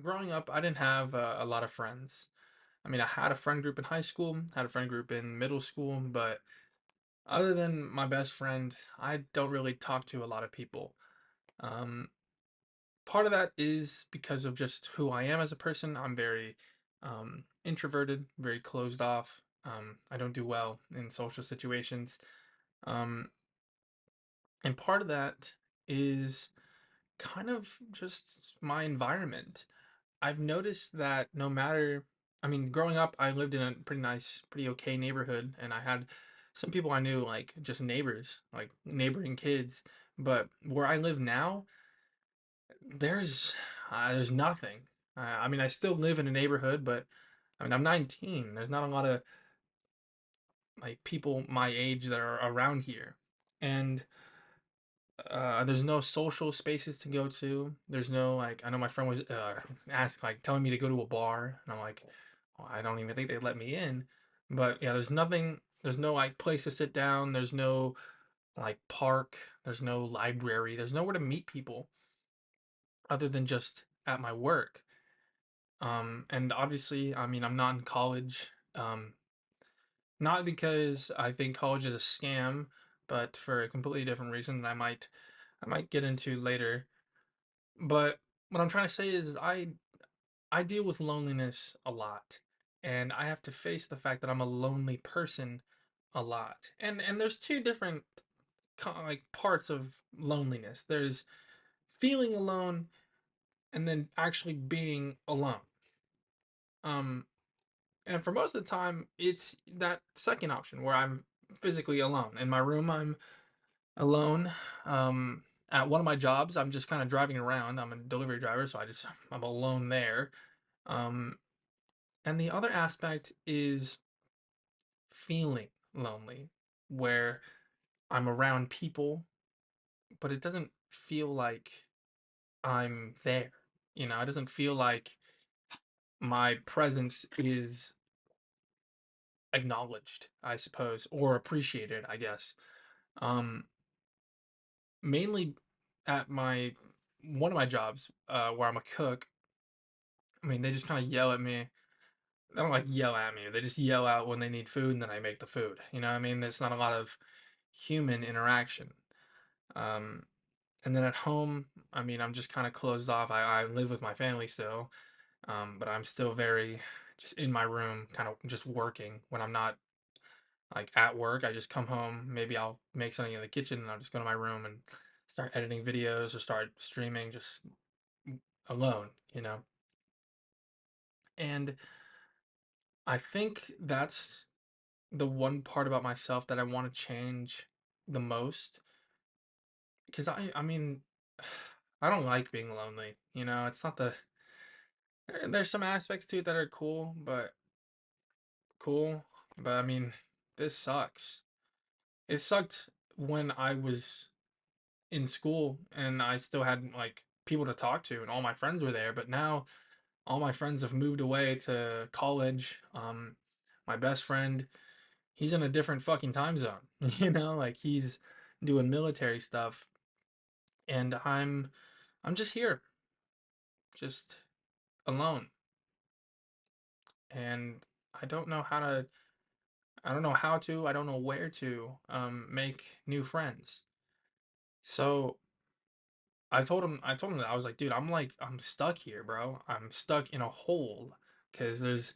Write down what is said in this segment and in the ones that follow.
growing up, I didn't have a lot of friends. I mean, I had a friend group in high school, had a friend group in middle school, but other than my best friend, I don't really talk to a lot of people. Um, Part of that is because of just who I am as a person. I'm very introverted, very closed off. I don't do well in social situations. Um, and part of that is kind of just my environment. I've noticed that no matter, I mean, growing up, I lived in a pretty nice, pretty okay neighborhood, and I had some people I knew, like just neighbors, like neighboring kids. But where I live now, there's there's nothing. I mean, I still live in a neighborhood, but I mean, I'm 19. There's not a lot of like people my age that are around here, and there's no social spaces to go to. There's no like I know my friend was asked like telling me to go to a bar, and I'm like, well, I don't even think they'd let me in. But yeah, there's nothing. There's no like place to sit down. There's no like park. There's no library. There's nowhere to meet people other than just at my work. And obviously, I mean, I'm not in college. Not because I think college is a scam, but for a completely different reason that I might get into later. But what I'm trying to say is I deal with loneliness a lot, and I have to face the fact that I'm a lonely person a lot. And there's two different like parts of loneliness. There's feeling alone and then actually being alone. Um and for most of the time it's that second option where I'm physically alone. In my room I'm alone. At one of my jobs I'm just kind of driving around. I'm a delivery driver, so I'm alone there. Um And the other aspect is feeling lonely, where I'm around people, but it doesn't feel like I'm there. It doesn't feel like my presence is acknowledged, I suppose, or appreciated, I guess. Um, Mainly at my one of my jobs, where I'm a cook. I mean, they just kind of yell at me. They don't like yell at me. They just yell out when they need food, and then I make the food. You know what I mean? There's not a lot of human interaction. Um, and then at home, I mean, I'm just kind of closed off. I live with my family still, but I'm still very just in my room, kind of just working when I'm not like at work. I just come home. Maybe I'll make something in the kitchen and I'll just go to my room and start editing videos or start streaming just alone. And I think that's the one part about myself that I want to change the most because I mean, I don't like being lonely. It's not there's some aspects to it that are cool, but I mean, this sucks. It sucked when I was in school and I still had like people to talk to and all my friends were there, but now all my friends have moved away to college. My best friend, he's in a different fucking time zone. Like he's doing military stuff and I'm just here, just alone. And I don't know how to I don't know how to, I don't know where to make new friends. So I told him that I was like, dude, I'm stuck here, bro. I'm stuck in a hole because there's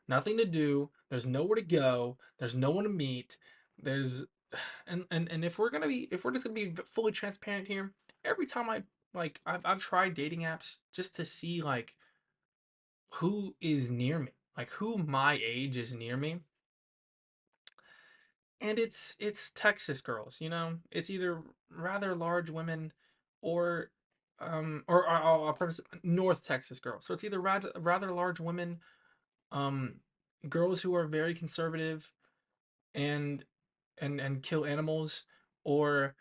nothing to do. There's nowhere to go. There's no one to meet. There's and if we're just gonna be fully transparent here, every time I've tried dating apps just to see like who is near me, like who my age is near me, and it's Texas girls. It's either rather large women or I'll preface North Texas girls. So it's either rather large women, um, girls who are very conservative and and kill animals, or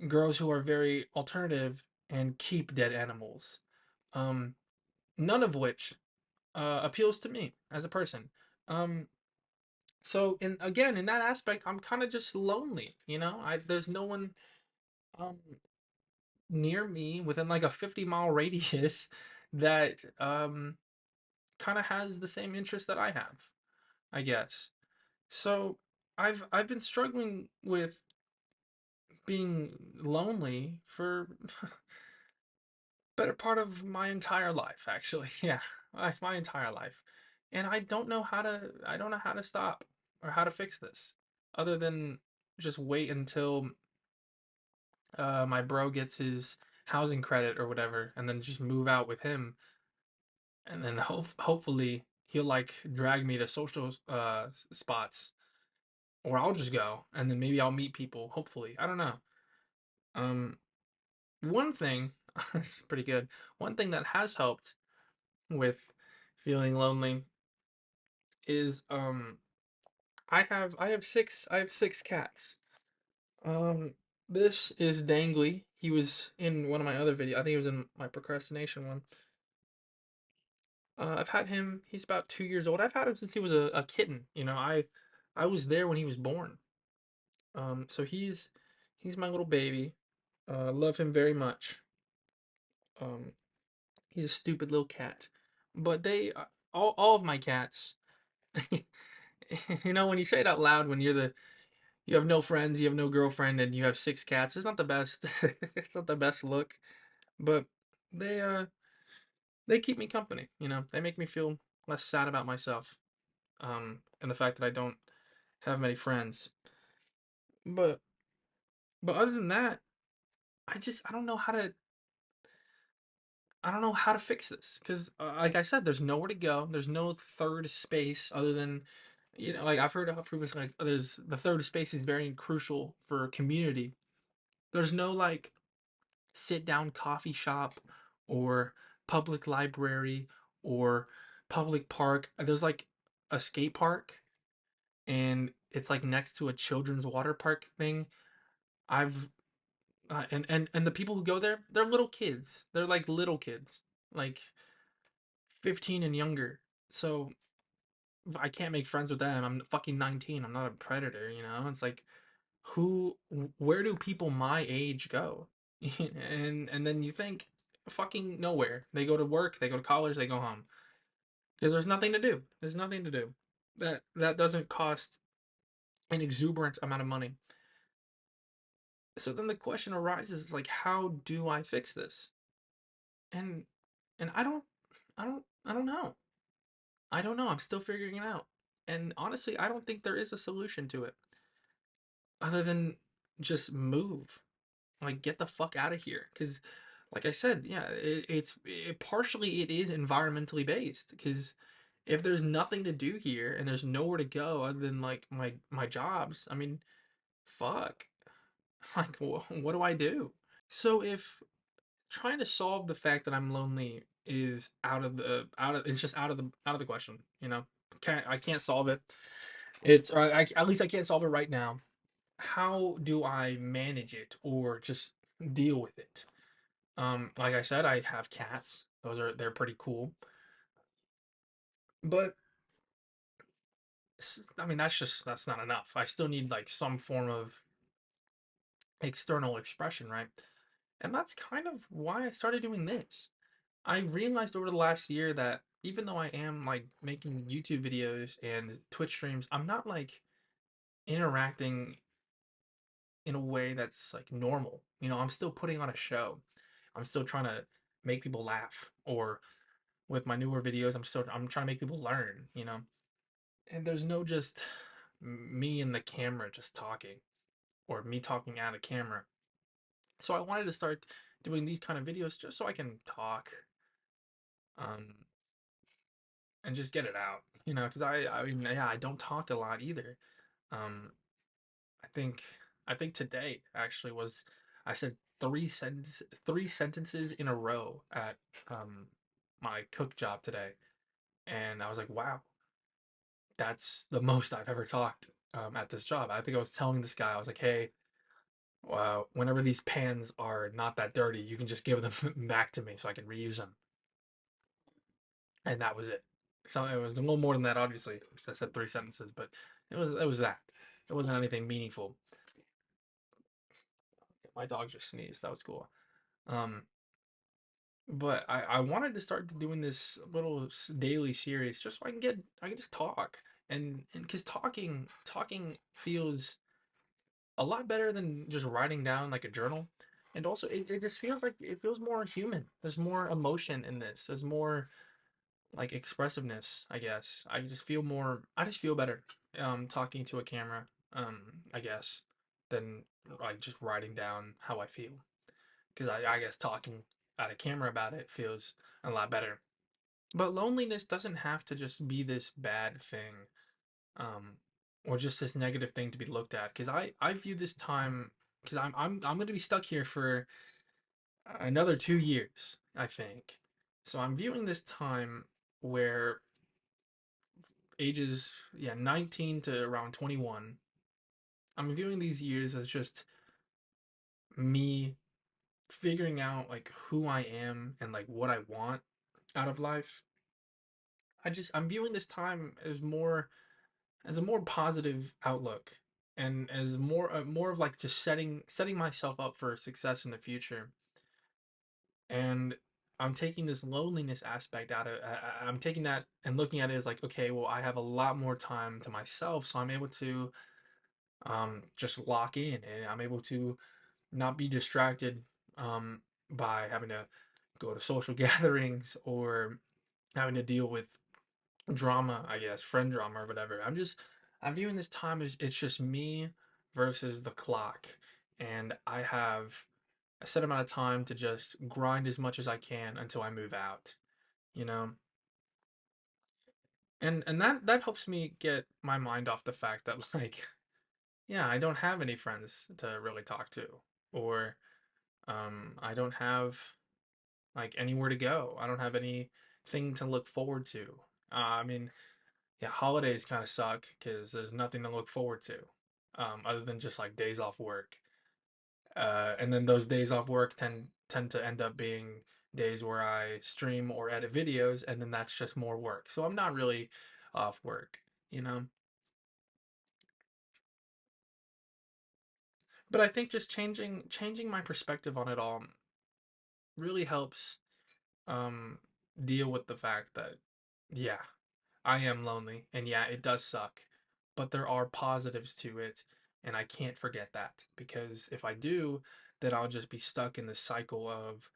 girls who are very alternative and keep dead animals. Um, None of which appeals to me as a person. Um, so in that aspect, I'm kind of just lonely. There's no one um near me within like a 50-mile radius that kind of has the same interest that I have, I guess. So I've been struggling with being lonely for better part of my entire life, actually. Yeah, my entire life. And I don't know how to stop or how to fix this other than just wait until my bro gets his housing credit or whatever and then just move out with him and then hopefully he'll like drag me to social spots or I'll just go and then maybe I'll meet people, hopefully. I don't know. Um one thing it's pretty good. One thing that has helped with feeling lonely is I have six cats. Um this is Dangly. He was in one of my other videos. I think he was in my procrastination one. I've had him. He's about 2 years old. I've had him since he was a kitten. You know, I was there when he was born. So he's my little baby. Love him very much. Um, he's a stupid little cat. But all of my cats. You know, when you say it out loud, when you have no friends, you have no girlfriend, and you have six cats, it's not the best. It's not the best look. But they uh they keep me company. You know, they make me feel less sad about myself. And the fact that I don't have many friends. But other than that, I don't know how to fix this because like I said, there's nowhere to go. There's no third space other than like I've heard of previously like there's the third space is very crucial for community. There's no like sit down coffee shop or public library or public park. There's like a skate park and it's like next to a children's water park thing. I've and the people who go there, they're little kids. They're like little kids, like 15 and younger. So I can't make friends with them. I'm fucking 19. I'm not a predator, you know? It's like where do people my age go? And then you think fucking nowhere. They go to work, they go to college, they go home. Because there's nothing to do. There's nothing to do. That doesn't cost an exuberant amount of money. So then the question arises like how do I fix this? And I don't know. I don't know. I'm still figuring it out. And honestly, I don't think there is a solution to it other than just move. Like get the fuck out of here cuz like I said, yeah, partially it is environmentally based cuz if there's nothing to do here and there's nowhere to go other than like my jobs, I mean, fuck. Like what do I do? So if trying to solve the fact that I'm lonely is out of it's just out of the question, you know. I can't solve it. It's or at least I can't solve it right now. How do I manage it or just deal with it? Like I said, I have cats. They're pretty cool. But I mean that's not enough. I still need like some form of external expression, right? And that's kind of why I started doing this. I realized over the last year that even though I am like making YouTube videos and Twitch streams, I'm not like interacting in a way that's like normal. You know, I'm still putting on a show. I'm still trying to make people laugh or with my newer videos, I'm trying to make people learn, you know. And there's no just me and the camera just talking or me talking at a camera. So I wanted to start doing these kind of videos just so I can talk um and just get it out, you know, because I mean, yeah, I don't talk a lot either. Um, I think I think today actually was I said three sentences in a row at my cook job today, and I was like, wow, that's the most I've ever talked at this job. I think I was telling this guy, I was like, hey, whenever these pans are not that dirty, you can just give them back to me so I can reuse them, and that was it. So it was a little more than that, obviously, because I said three sentences, but it was that. It wasn't anything meaningful. My dog just sneezed. That was cool. Um, But I wanted to start doing this little daily series just so I can just talk and because talking feels a lot better than just writing down like a journal. And also it just feels like it feels more human. There's more emotion in this. There's more like expressiveness, I guess. I just feel better talking to a camera, I guess, than like just writing down how I feel. Because I guess talking at a camera about it feels a lot better. But loneliness doesn't have to just be this bad thing, um, or just this negative thing to be looked at. Because I view this time because I'm going to be stuck here for another 2 years, I think. So I'm viewing this time where ages 19 to around 21. I'm viewing these years as just me figuring out like who I am and like what I want out of life. I'm viewing this time as a more positive outlook and as more of like just setting myself up for success in the future. And I'm taking this loneliness aspect out of I'm taking that and looking at it as like, okay, well, I have a lot more time to myself, so I'm able to just lock in, and I'm able to not be distracted um by having to go to social gatherings or having to deal with drama, I guess, friend drama or whatever. I'm viewing this time as it's just me versus the clock. And I have a set amount of time to just grind as much as I can until I move out, you know? And that helps me get my mind off the fact that like, yeah, I don't have any friends to really talk to. Or I don't have like anywhere to go. I don't have anything to look forward to. I mean, yeah, holidays kind of suck because there's nothing to look forward to, other than just like days off work. And then those days off work tend to end up being days where I stream or edit videos, and then that's just more work. So I'm not really off work, you know. But I think just changing my perspective on it all really helps um deal with the fact that yeah, I am lonely, and yeah, it does suck, but there are positives to it, and I can't forget that because if I do, then I'll just be stuck in this cycle of,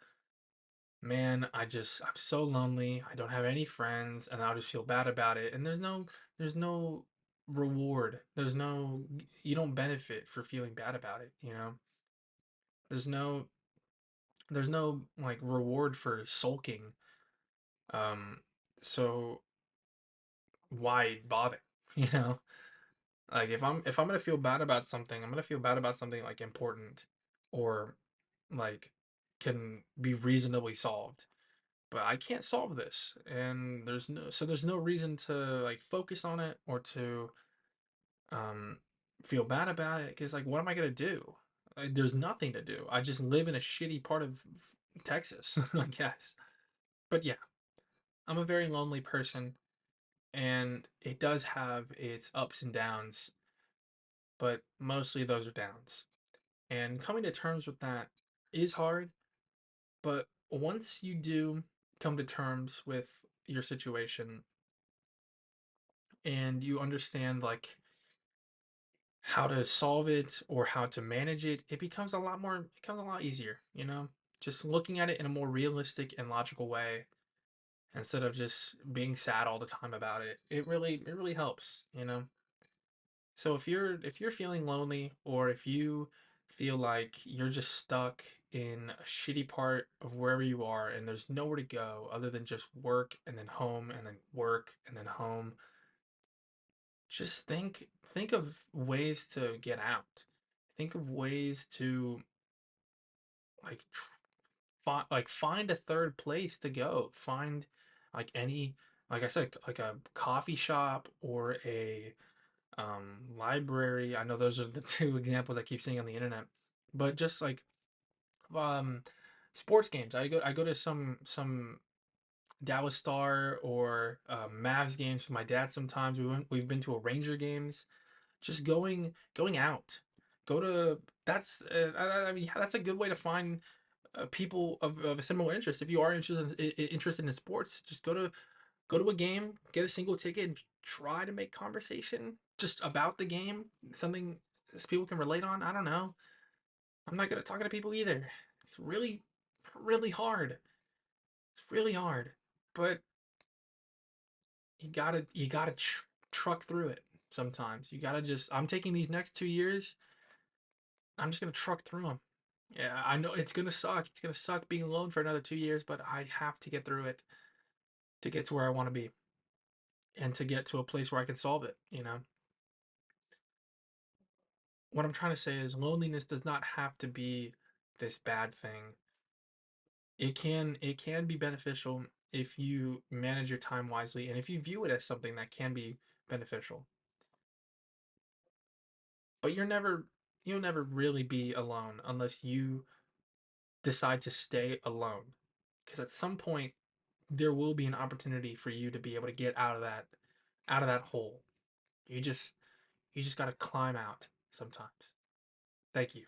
man, I'm so lonely, I don't have any friends, and I'll just feel bad about it. And there's no reward. You don't benefit for feeling bad about it, you know? There's no, there's no like reward for sulking. Um, so why bother, you know? Like if I'm gonna feel bad about something, I'm gonna feel bad about something like important or like can be reasonably solved. But I can't solve this, and there's no reason to like focus on it or to um feel bad about it because like what am I gonna do? Like, there's nothing to do. I just live in a shitty part of Texas, I guess. But yeah, I'm a very lonely person, and it does have its ups and downs, but mostly those are downs. And coming to terms with that is hard, but once you do come to terms with your situation and you understand like how to solve it or how to manage it, it becomes a lot easier, you know? Just looking at it in a more realistic and logical way instead of just being sad all the time about it. It really helps, you know? So if you're feeling lonely or if you feel like you're just stuck in a shitty part of wherever you are and there's nowhere to go other than just work and then home and then work and then home, just think of ways to get out. Think of ways to like find a third place to go. Find like any like I said like a coffee shop or a library. I know those are the two examples I keep seeing on the internet, but just like um sports games. I go to some Dallas Star or Mavs games with my dad sometimes. We've been to a Ranger games. Just going out. Go to that's I mean yeah, that's a good way to find people of a similar interest. If you are interested in sports, just go to a game, get a single ticket, and try to make conversation just about the game, something people can relate on. I don't know. I'm not good at talking to people either. It's really hard. It's really hard, but you gotta truck through it. Sometimes you gotta just. I'm taking these next 2 years. I'm just gonna truck through them. Yeah, I know it's gonna suck. It's gonna suck being alone for another 2 years, but I have to get through it to get to where I want to be and to get to a place where I can solve it. What I'm trying to say is loneliness does not have to be this bad thing. It can be beneficial if you manage your time wisely and if you view it as something that can be beneficial. But you'll never really be alone unless you decide to stay alone. Because at some point there will be an opportunity for you to be able to get out of that hole. You just you just got to climb out sometimes. Thank you.